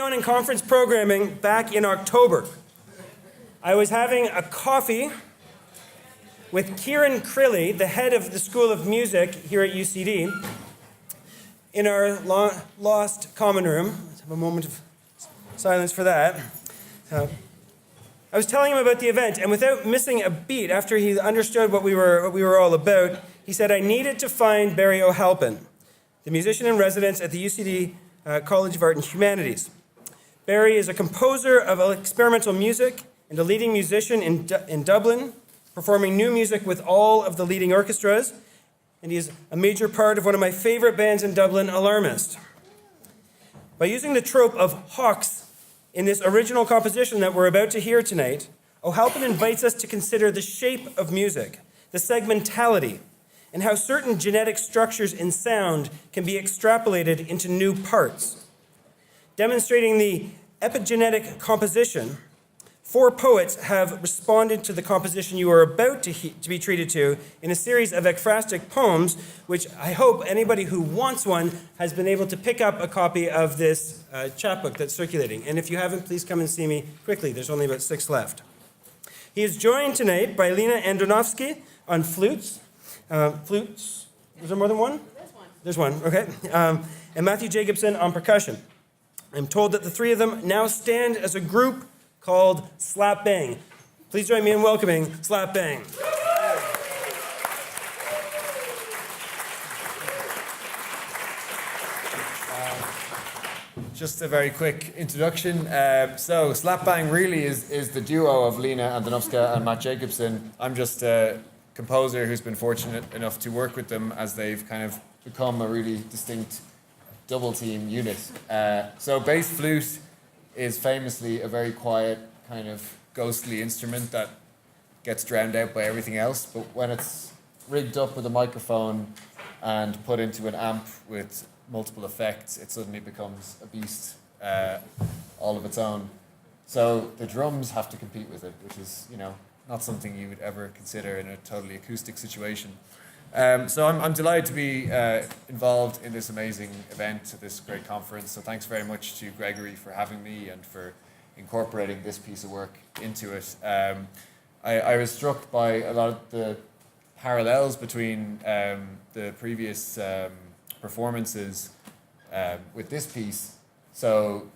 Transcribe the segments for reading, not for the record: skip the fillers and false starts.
on in conference programming back in October. I was having a coffee with Kieran Crilly, the head of the School of Music here at UCD, in our lost common room. Let's have a moment of silence for that. I was telling him about the event, and without missing a beat, after he understood what we were all about, he said I needed to find Barry O'Halpin, the musician in residence at the UCD College of Art and Humanities. Barry is a composer of experimental music and a leading musician in Dublin, performing new music with all of the leading orchestras, and he is a major part of one of my favorite bands in Dublin, Alarmist. By using the trope of hawks in this original composition that we're about to hear tonight, O'Halpin invites us to consider the shape of music, the segmentality, and how certain genetic structures in sound can be extrapolated into new parts. Demonstrating the epigenetic composition, 4 poets have responded to the composition you are about to be treated to in a series of ekphrastic poems, which I hope anybody who wants one has been able to pick up a copy of this chapbook that's circulating. And if you haven't, please come and see me quickly. There's only about 6 left. He is joined tonight by Lina Andonovska on flutes. Flutes? Is there more than one? There's one, okay. And Matthew Jacobson on percussion. I'm told that the 3 of them now stand as a group called Slapbang. Please join me in welcoming Slapbang. Just a very quick introduction. So Slapbang really is the duo of Lina Andonovska and Matt Jacobson. I'm just a composer who's been fortunate enough to work with them as they've kind of become a really distinct double team unit. So bass flute is famously a very quiet, kind of ghostly instrument that gets drowned out by everything else. But when it's rigged up with a microphone and put into an amp with multiple effects, it suddenly becomes a beast all of its own. So the drums have to compete with it, which is, not something you would ever consider in a totally acoustic situation. So I'm delighted to be involved in this amazing event, this great conference. So thanks very much to Gregory for having me and for incorporating this piece of work into it. I was struck by a lot of the parallels between the previous performances with this piece. So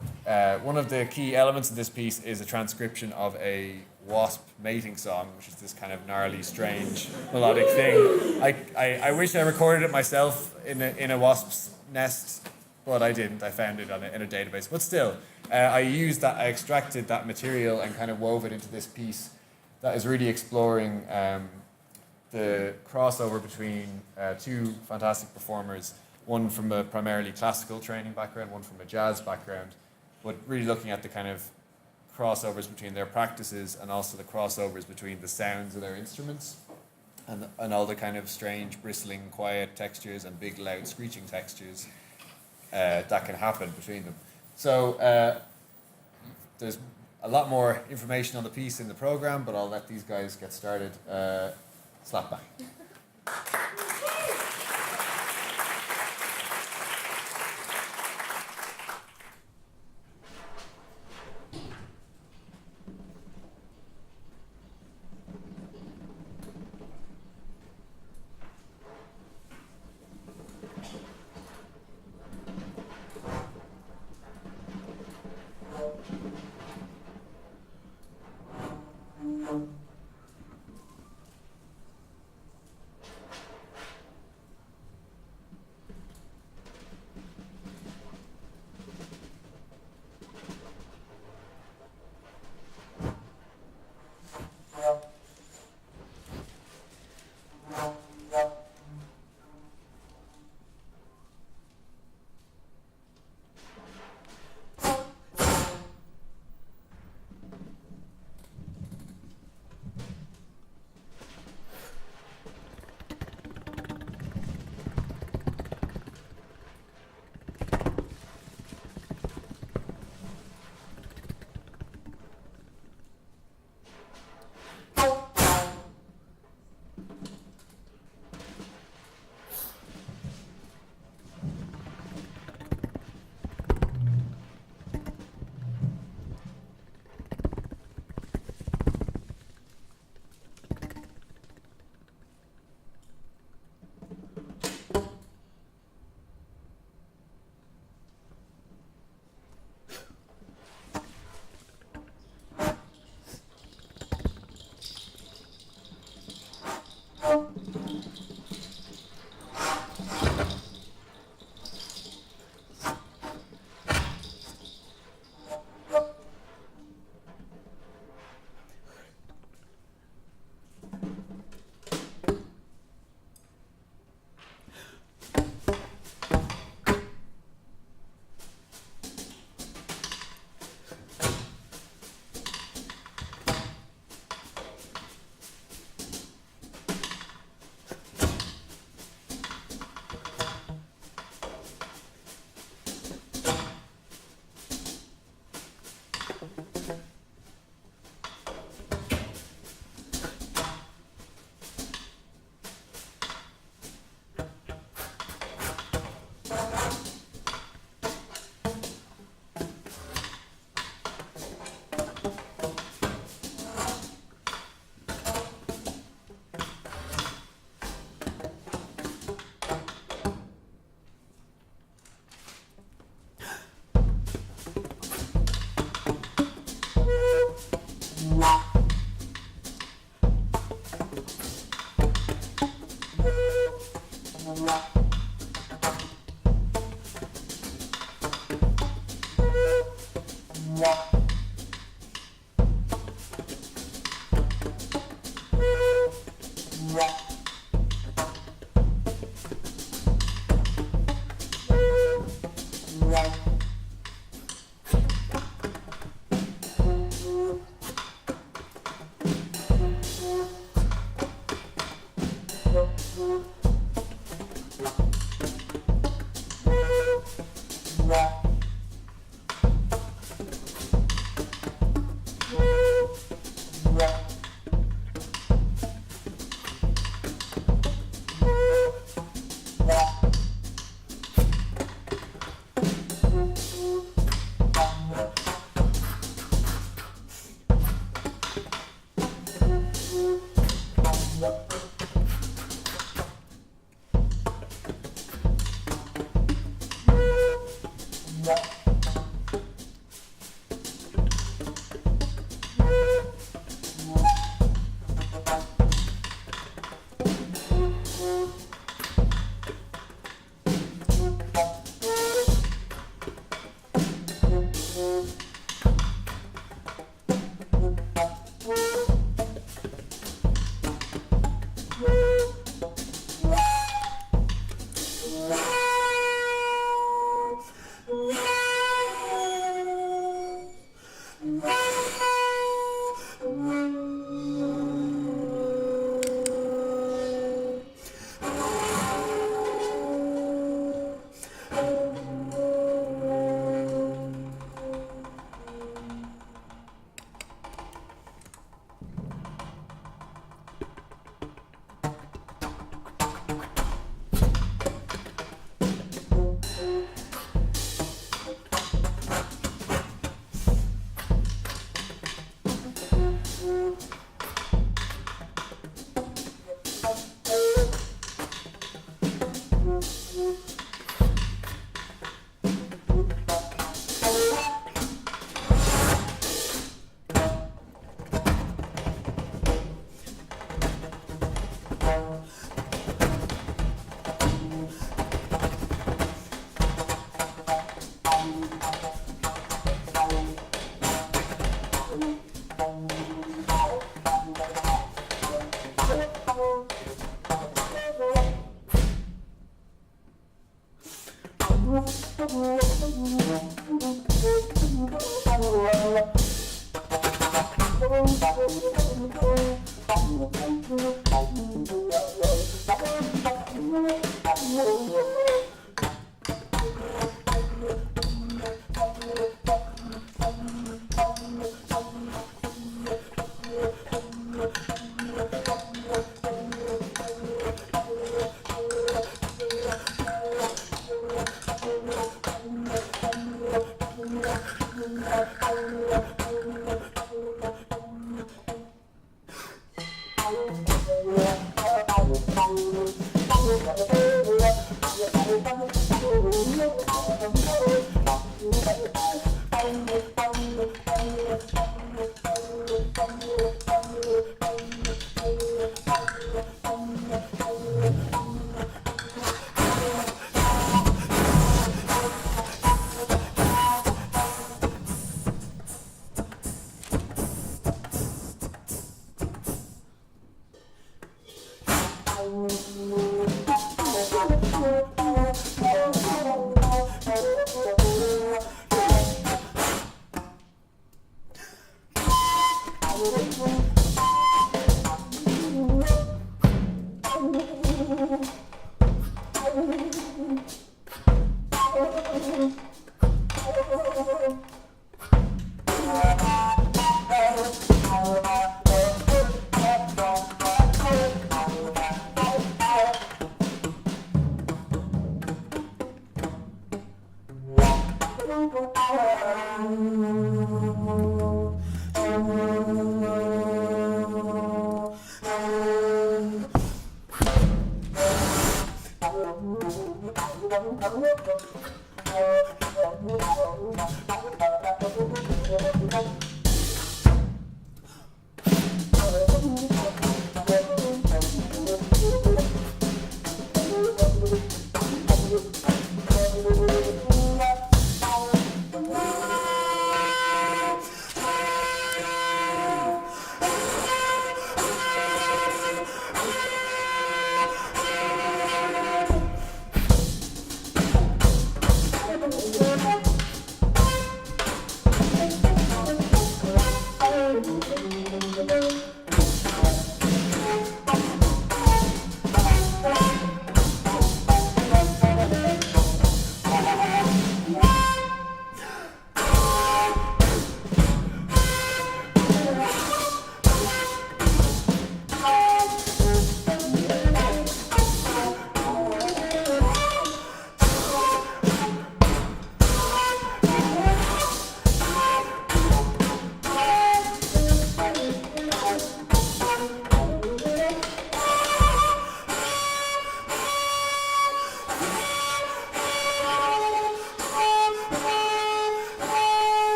one of the key elements of this piece is a transcription of a wasp mating song, which is this kind of gnarly, strange, melodic thing. I wish I recorded it myself in a wasp's nest, but I didn't. I found it in a database. But still, I extracted that material and kind of wove it into this piece that is really exploring the crossover between 2 fantastic performers, one from a primarily classical training background, one from a jazz background, but really looking at the kind of crossovers between their practices and also the crossovers between the sounds of their instruments and all the kind of strange, bristling, quiet textures and big, loud, screeching textures that can happen between them. So there's a lot more information on the piece in the program, but I'll let these guys get started. Slapbang.